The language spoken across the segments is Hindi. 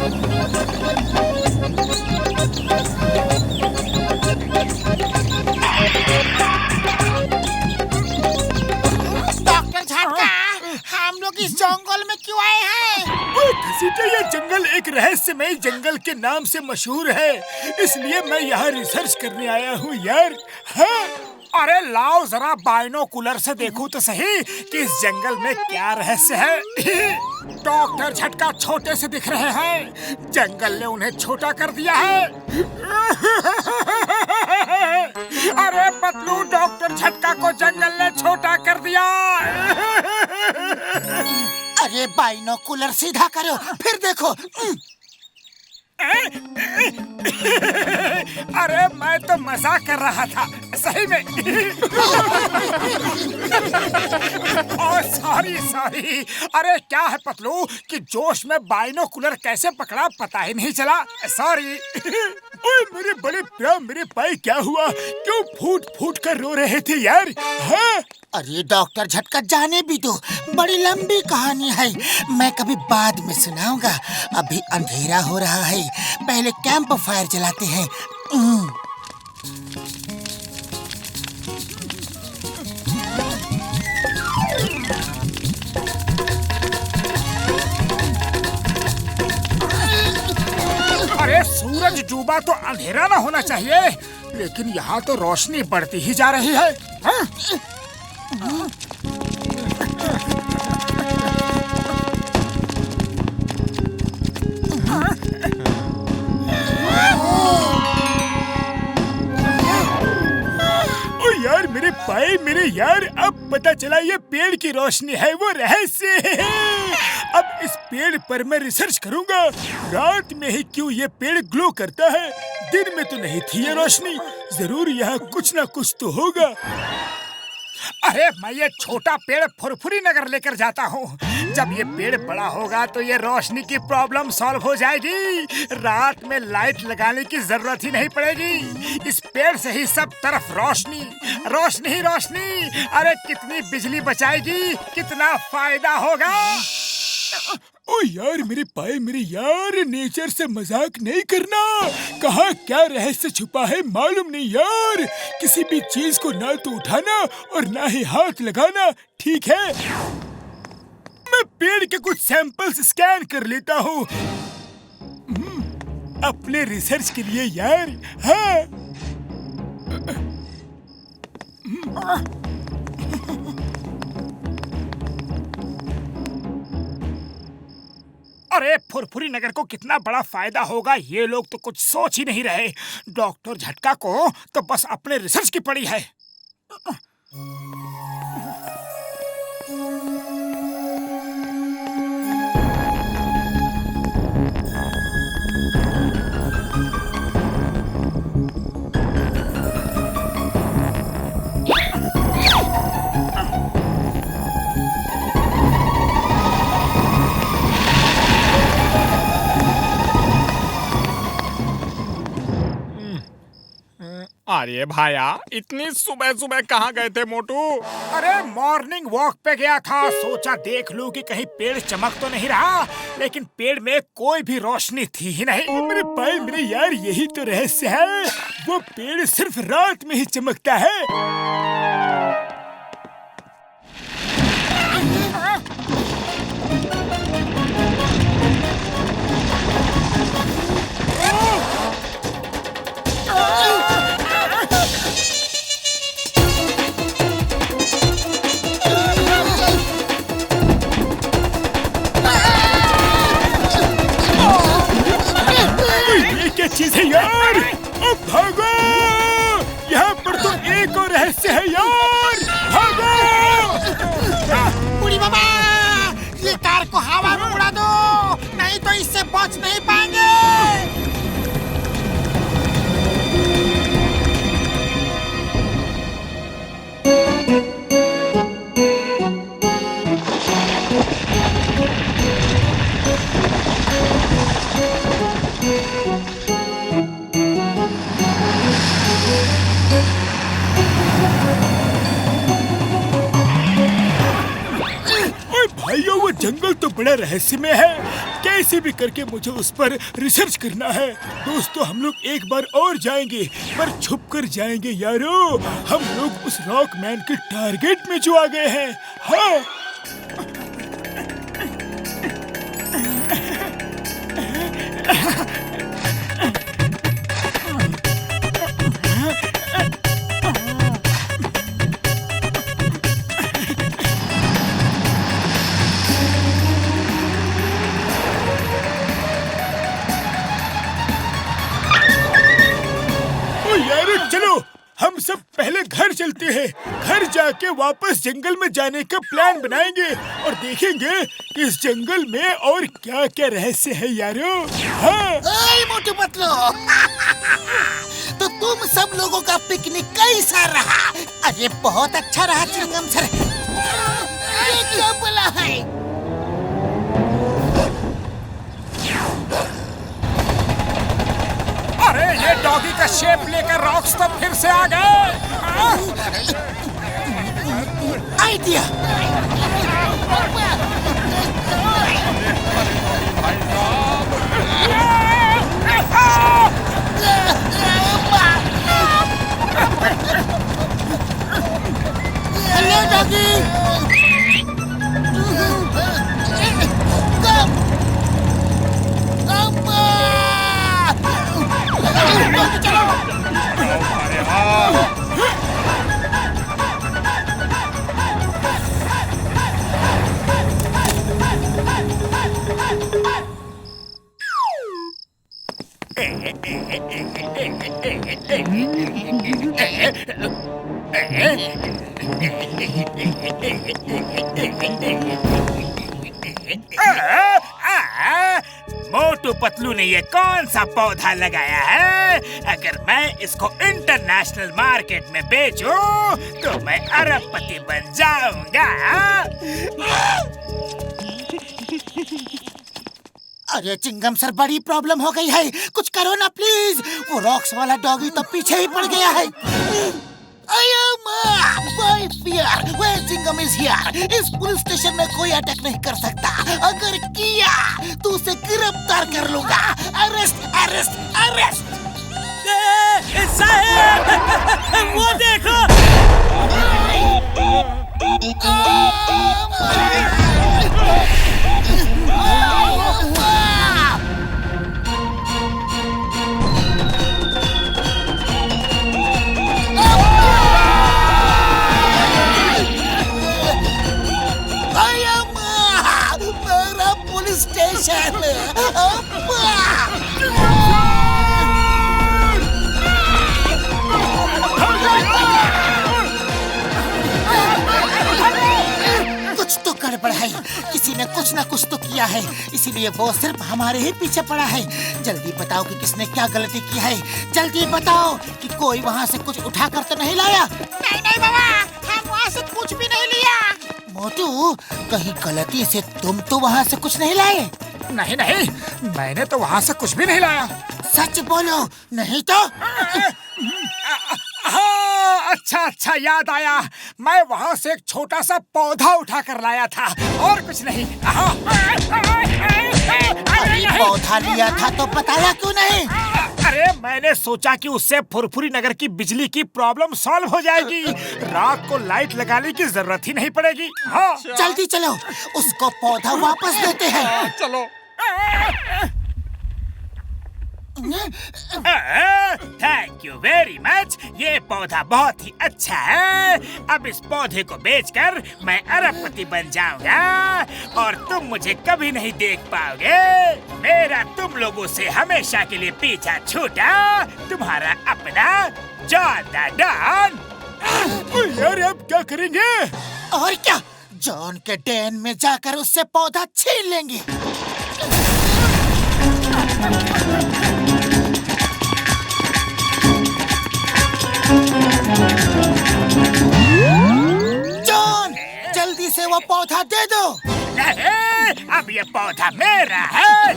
डॉक्टर झटका, हम लोग इस जंगल में क्यों आए हैं? ये जंगल एक रहस्यमय जंगल के नाम से मशहूर है, इसलिए मैं यहाँ रिसर्च करने आया हूँ यार। हाँ? अरे लाओ जरा बाइनोकुलर से देखूं तो सही कि इस जंगल में क्या रहस्य है। डॉक्टर झटका छोटे से दिख रहे हैं, जंगल ने उन्हें छोटा कर दिया है। अरे पतलू, डॉक्टर झटका को जंगल ने छोटा कर दिया। अरे बाइनोकुलर सीधा करो, फिर देखो। अरे मैं तो मजाक कर रहा था, सही में। सॉरी। अरे क्या है पतलू कि जोश में बाइनोकुलर कैसे पकड़ा पता ही नहीं चला। सॉरी। ओए मेरे बड़े प्यार, मेरे भाई क्या हुआ? क्यों फूट फूट कर रो रहे थे यार? हाँ? अरे डॉक्टर झटका, जाने भी दो, बड़ी लंबी कहानी है, मैं कभी बाद में सुनाऊंगा। अभी अंधेरा हो रहा है, पहले कैंप फायर जलाते हैं। अरे सूरज डूबा तो अंधेरा ना होना चाहिए, लेकिन यहाँ तो रोशनी बढ़ती ही जा रही है। हाँ? यार मेरे भाई, मेरे यार, अब पता चला ये पेड़ की रोशनी है वो रहस्य है। अब इस पेड़ पर मैं रिसर्च करूंगा, रात में ही क्यों ये पेड़ ग्लो करता है, दिन में तो नहीं थी ये रोशनी। जरूर यहाँ कुछ ना कुछ तो होगा। अरे मैं ये छोटा पेड़ फुरफुरी नगर लेकर जाता हूँ, जब ये पेड़ बड़ा होगा तो ये रोशनी की प्रॉब्लम सॉल्व हो जाएगी। रात में लाइट लगाने की जरूरत ही नहीं पड़ेगी, इस पेड़ से ही सब तरफ रोशनी रोशनी ही रोशनी। अरे कितनी बिजली बचाएगी, कितना फायदा होगा। ओ यार मेरे भाई, मेरे यार, नेचर से मजाक नहीं करना। कहाँ क्या रहस्य छुपा है मालूम नहीं यार। किसी भी चीज को ना तो उठाना और ना ही हाथ लगाना, ठीक है? मैं पेड़ के कुछ सैंपल्स स्कैन कर लेता हूँ अपने रिसर्च के लिए यार। हाँ? अरे फुरफुरी नगर को कितना बड़ा फायदा होगा, ये लोग तो कुछ सोच ही नहीं रहे। डॉक्टर झटका को तो बस अपने रिसर्च की पड़ी है। अरे भाया, इतनी सुबह सुबह कहाँ गए थे मोटू? अरे मॉर्निंग वॉक पे गया था, सोचा देख लूं कि कहीं पेड़ चमक तो नहीं रहा, लेकिन पेड़ में कोई भी रोशनी थी ही नहीं। मेरे भाई, मेरे यार, यही तो रहस्य है, वो पेड़ सिर्फ रात में ही चमकता है। क्या चीज है यार? अब भागो, यहाँ पर तो एक और रहस्य है यार। भागो! बुढ़ी बाबा, ये कार को हवा में उड़ा दो, नहीं तो इससे बच नहीं पाएंगे। भाइयों, वो जंगल तो बड़ा रहस्यमय है। कैसे भी करके मुझे उस पर रिसर्च करना है। दोस्तों हम लोग एक बार और जाएंगे, पर छुप कर जाएंगे यारो। हम लोग उस रॉकमैन के टारगेट में जो आ गए हैं। हाँ चलो हम सब पहले घर चलते हैं। घर जाके वापस जंगल में जाने का प्लान बनाएंगे और देखेंगे कि इस जंगल में और क्या क्या रहस्य है यारो। हाँ मोटू पतलू तो तुम सब लोगों का पिकनिक कैसा रहा? अरे बहुत अच्छा रहा चिंगम सर। ये क्या बोला है? अरे ये डॉगी का शेप लेकर रॉक्स तो फिर से आ गए। Idea. Hello doggy. Motu Patlu ने ये कौन सा पौधा लगाया है? अगर मैं इसको इंटरनेशनल मार्केट में बेचूं तो मैं अरबपति बन जाऊंगा। अरे चिंगम सर बड़ी प्रॉब्लम हो गई है, कुछ करो ना प्लीज। वो रॉक्स वाला डॉगी तो पीछे ही पड़ गया है। Chingum is here. इस पुलिस स्टेशन में कोई अटैक नहीं कर सकता। अगर किया तो उसे गिरफ्तार कर लूंगा। Arrest arrest arrest. साहब वो देखो। मेरा पुलिस स्टेशन। कुछ तो गड़बड़ है। किसी ने कुछ ना कुछ तो किया है, इसीलिए वो सिर्फ हमारे ही पीछे पड़ा है। जल्दी बताओ कि किसने क्या गलती की है। जल्दी बताओ कि कोई वहाँ से कुछ उठाकर तो नहीं लाया। नहीं बाबा, हम वहाँ से कुछ भी नहीं लिया। मोटू कहीं गलती से तुम तो वहाँ से कुछ नहीं लाए? नहीं नहीं, मैंने तो वहाँ से कुछ भी नहीं लाया। सच बोलो, नहीं तो? हाँ, अच्छा याद आया। मैं वहाँ से एक छोटा सा पौधा उठा कर लाया था और कुछ नहीं। पौधा लिया था तो बताया क्यों नहीं? अरे मैंने सोचा कि उससे फुरफुरी नगर की बिजली की प्रॉब्लम सॉल्व हो जाएगी। रात को लाइट लगाने की जरूरत ही नहीं पड़ेगी। हाँ जल्दी चलो, उसको पौधा वापस देते हैं। चलो। Thank you very much. ये पौधा बहुत ही अच्छा है। अब इस पौधे को बेचकर मैं अरबपति बन जाऊंगा और तुम मुझे कभी नहीं देख पाओगे। मेरा तुम लोगों से हमेशा के लिए पीछा छूटा। तुम्हारा अपना जॉन द डॉन। यार अब क्या करेंगे? और क्या, जॉन के डेन में जाकर उससे पौधा छीन लेंगे। जॉन जल्दी से वो पौधा दे दो। नहीं, अब ये पौधा मेरा है।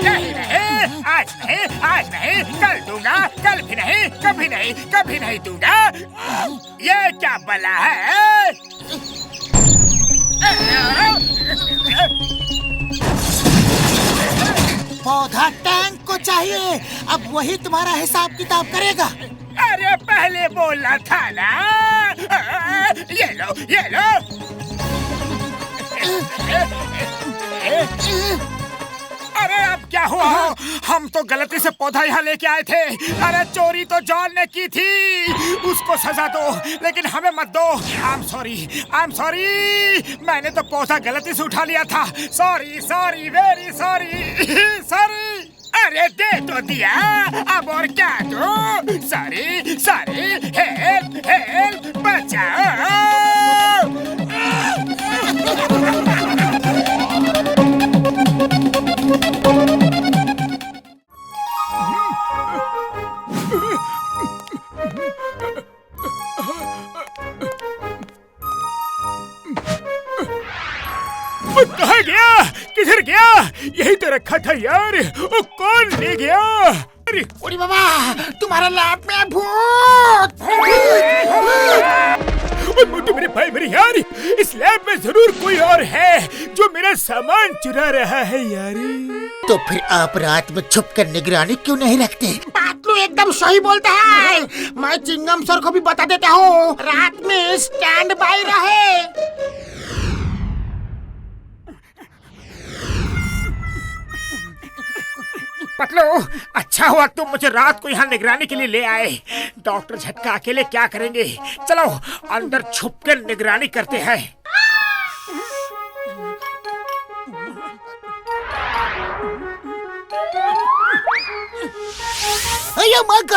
नहीं, आज नहीं, कभी नहीं दूंगा। ये क्या बला है? पौधा टैंक को चाहिए, अब वही तुम्हारा हिसाब किताब करेगा। अरे पहले बोलना था ना। ये लो। अरे अब क्या हुआ? हम तो गलती से पौधा यहाँ लेके आए थे। अरे चोरी तो जॉन ने की थी, उसको सजा दो, लेकिन हमें मत दो। I am sorry. मैंने तो पौधा गलती से उठा लिया था। Sorry, very sorry. अरे दे तो दिया, अब और क्या दो? सॉरी, हेल्प, बचाओ। कहाँ गया? किधर गया? यही तो रखा था यार। वो कौन ले गया? अरे बाबा, तुम्हारा लैब में भूत! मोटू मेरे भाई मेरे यार, इस लैब में जरूर कोई और है जो मेरा सामान चुरा रहा है यार। तो फिर आप रात में छुप कर निगरानी क्यों नहीं रखते? पातलू एकदम सही बोलता है। मैं चिंगम सर को भी बता देता हूँ, रात में स्टैंड बाय रहे। पतलू, अच्छा हुआ तुम मुझे रात को यहाँ निगरानी के लिए ले आए। डॉक्टर झटका अकेले क्या करेंगे? चलो अंदर छुप कर निगरानी करते हैं।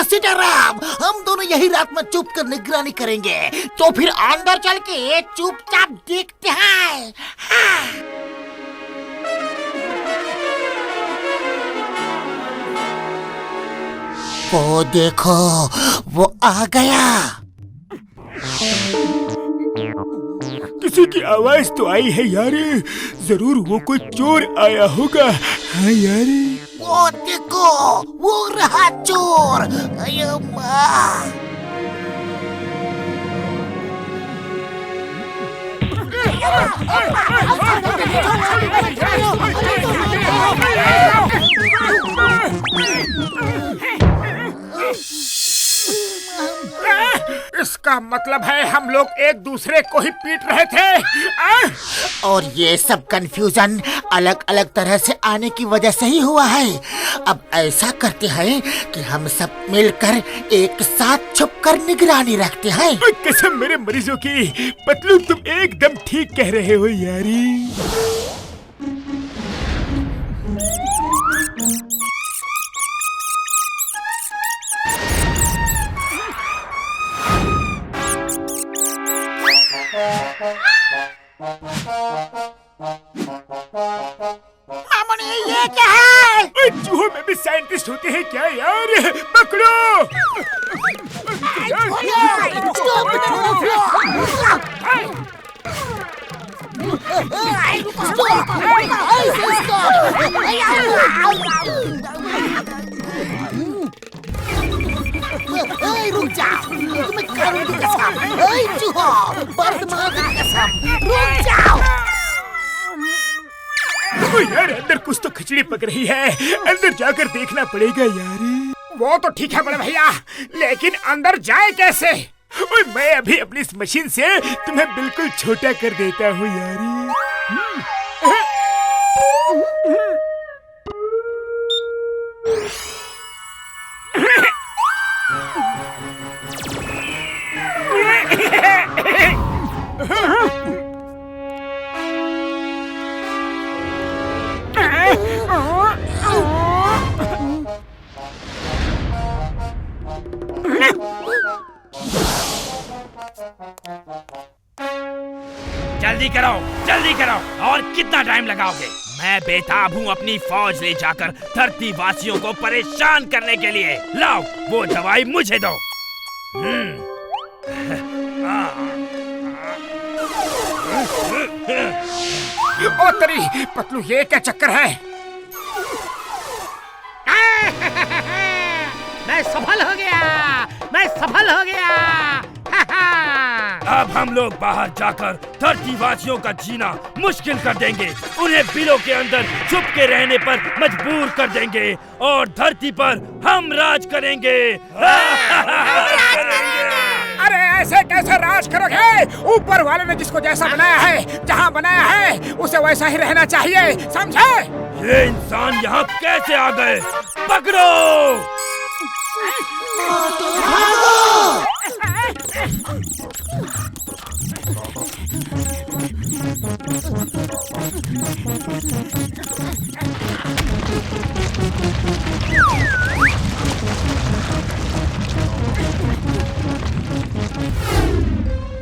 सीताराम, हम दोनों यही रात में चुप कर निगरानी करेंगे। तो फिर अंदर चल के चुपचाप देखते हैं। वो देखो, वो आ गया। किसी की आवाज तो आई है यार, जरूर वो कोई चोर आया होगा। हाँ यार, वो देखो, वो रहा चोर। अयो माँ। इसका मतलब है हम लोग एक दूसरे को ही पीट रहे थे। और ये सब कंफ्यूजन अलग अलग तरह से आने की वजह से ही हुआ है। अब ऐसा करते हैं कि हम सब मिलकर एक साथ छुपकर निगरानी रखते हैं। कसम मेरे मरीजों की, पतलू तुम एकदम ठीक कह रहे हो यारी। मामूनी, ये क्या है? चूहों में भी साइंटिस्ट होते हैं क्या यार? पकड़ो! रुक जाओ, तुम्हें कानून की कसम। चूहा, बर्तमान की कसम, रुक जाओ। यार अंदर कुछ तो खिचड़ी पक रही है, अंदर जाकर देखना पड़ेगा यार। वो तो ठीक है बड़े भैया, लेकिन अंदर जाए कैसे? मैं अभी अपनी इस मशीन से तुम्हें बिल्कुल छोटा कर देता हूँ यारी। जल्दी करो, और कितना टाइम लगाओगे? मैं बेताब हूँ अपनी फौज ले जाकर धरती वासियों को परेशान करने के लिए। लाओ वो दवाई मुझे दो। ओ तेरी पतलू, ये क्या चक्कर है? मैं सफल हो गया। सफल हो गया। अब हम लोग बाहर जाकर धरतीवासियों का जीना मुश्किल कर देंगे, उन्हें बिलों के अंदर छुप के रहने पर मजबूर कर देंगे और धरती पर हम राज करेंगे। अरे ऐसे कैसे राज करोगे? ऊपर वाले ने जिसको जैसा बनाया है, जहाँ बनाया है उसे वैसा ही रहना चाहिए, समझे? ये इंसान यहाँ कैसे आ गए? पकड़ो!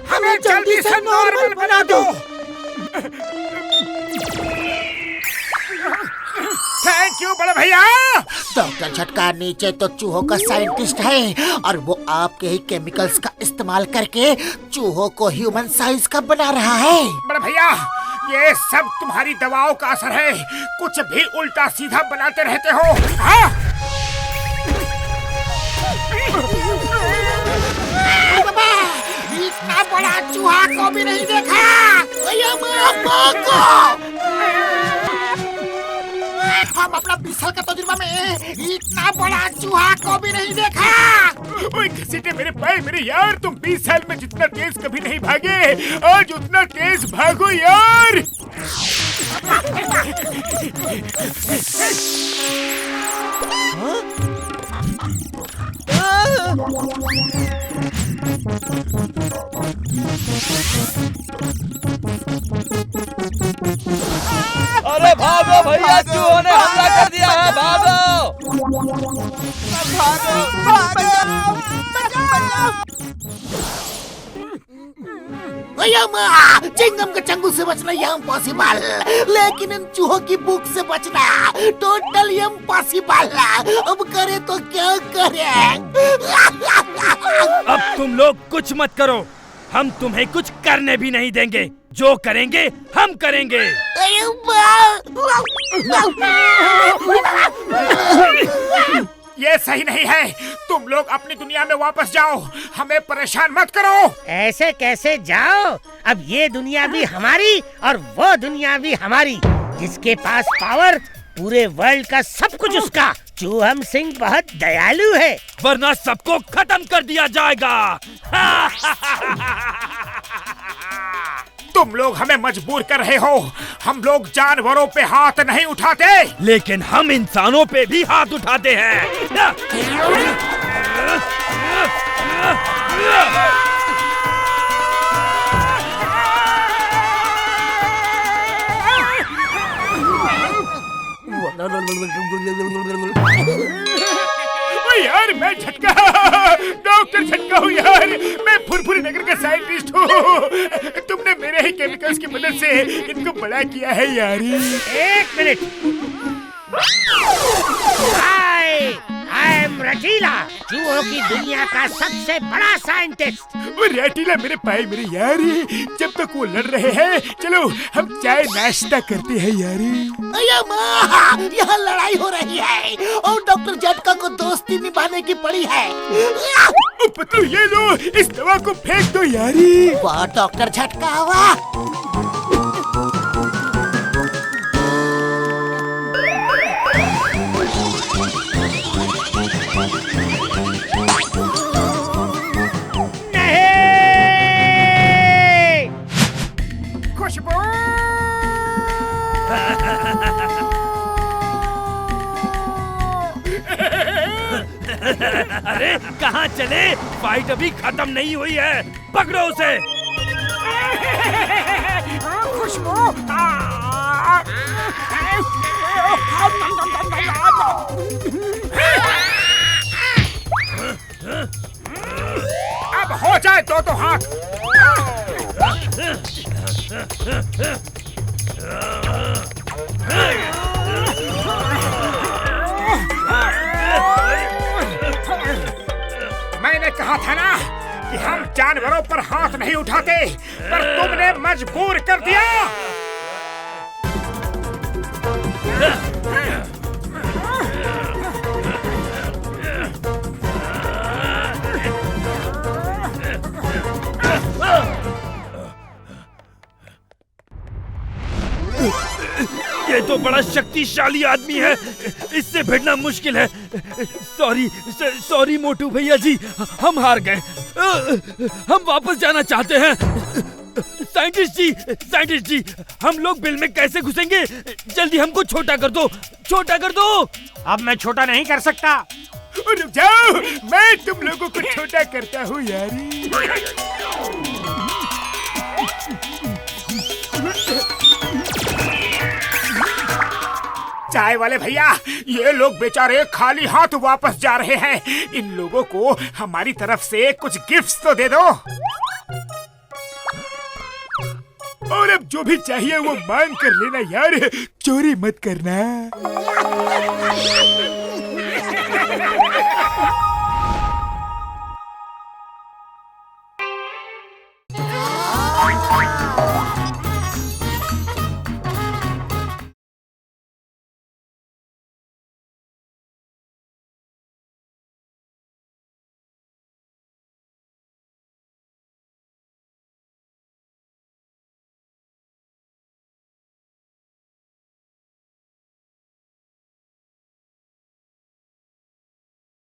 हमें जल्दी से नॉर्मल बना दो। थैंक यू बड़े भैया। डॉक्टर झटका नीचे तो चूहों का साइंटिस्ट है और वो आपके ही केमिकल्स का इस्तेमाल करके चूहों को ह्यूमन साइज का बना रहा है। बड़े भैया, ये सब तुम्हारी दवाओं का असर है। कुछ भी उल्टा सीधा बनाते रहते हो। हाँ? इतना बड़ा चूहा को भी नहीं देखा। हम अपना 20 साल का तजुर्बा में इतना बड़ा चूहा को भी नहीं देखा। ओए घसीटे मेरे पाए मेरे यार, तुम 20 साल में जितना तेज कभी नहीं भागे, आज उतना तेज भागो यार। अरे भागो भैया, चूहों ने हमला कर दिया है, भागो! चिंगम के चंगू से बचना यह इम्पॉसिबल, लेकिन इन चूहों की भूख से बचना टोटल इम्पॉसिबल। अब करे तो क्या करे? अब तुम लोग कुछ मत करो, हम तुम्हें कुछ करने भी नहीं देंगे। जो करेंगे हम करेंगे। ये सही नहीं है। तुम लोग अपनी दुनिया में वापस जाओ, हमें परेशान मत करो। ऐसे कैसे जाओ? अब ये दुनिया भी हमारी और वो दुनिया भी हमारी। जिसके पास पावर, पूरे वर्ल्ड का सब कुछ उसका। चूहम सिंह बहुत दयालु है, वरना सबको खत्म कर दिया जाएगा। तुम लोग हमें मजबूर कर रहे हो। हम लोग जानवरों पे हाथ नहीं उठाते, लेकिन हम इंसानों पे भी हाथ उठाते हैं। यार मैं झटका, डॉक्टर झटका हूँ यार। मैं फुरफुरी नगर का साइंटिस्ट हूँ। तुमने मेरे ही केमिकल्स की मदद से इनको बड़ा किया है यार। एक मिनट। आई एम रटीला, चूहों की दुनिया का सबसे बड़ा साइंटिस्ट। वो रटीला मेरे पाए मेरे यार, जब तक वो लड़ रहे हैं चलो हम चाय नाश्ता करते हैं यार। यहाँ लड़ाई हो रही है और डॉक्टर झटका को दोस्ती निभाने की पड़ी है। पतलू ये लो, इस दवा को फेंक दो यार। वाह डॉक्टर झटका, वाह। खुशबू, अरे कहाँ चले? फाइट अभी खत्म नहीं हुई है, पकड़ो उसे। खुशबू, अब हो जाए तो हाथ। मैंने कहा था ना कि हम जानवरों पर हाथ नहीं उठाते, पर तुमने मजबूर कर दिया। तो बड़ा शक्तिशाली आदमी है, इससे भिड़ना मुश्किल है। सॉरी मोटू भैया जी, हम हार गए। हम वापस जाना चाहते हैं। साइंटिस्ट जी, हम लोग बिल में कैसे घुसेंगे? जल्दी हमको छोटा कर दो, छोटा कर दो। अब मैं छोटा नहीं कर सकता। रुक जाओ, मैं तुम लोगों को छोटा करता हूँ यारी। चाय वाले भैया, ये लोग बेचारे खाली हाथ वापस जा रहे हैं। इन लोगों को हमारी तरफ से कुछ गिफ्ट्स तो दे दो। और अब जो भी चाहिए वो मांग कर लेना यार, चोरी मत करना।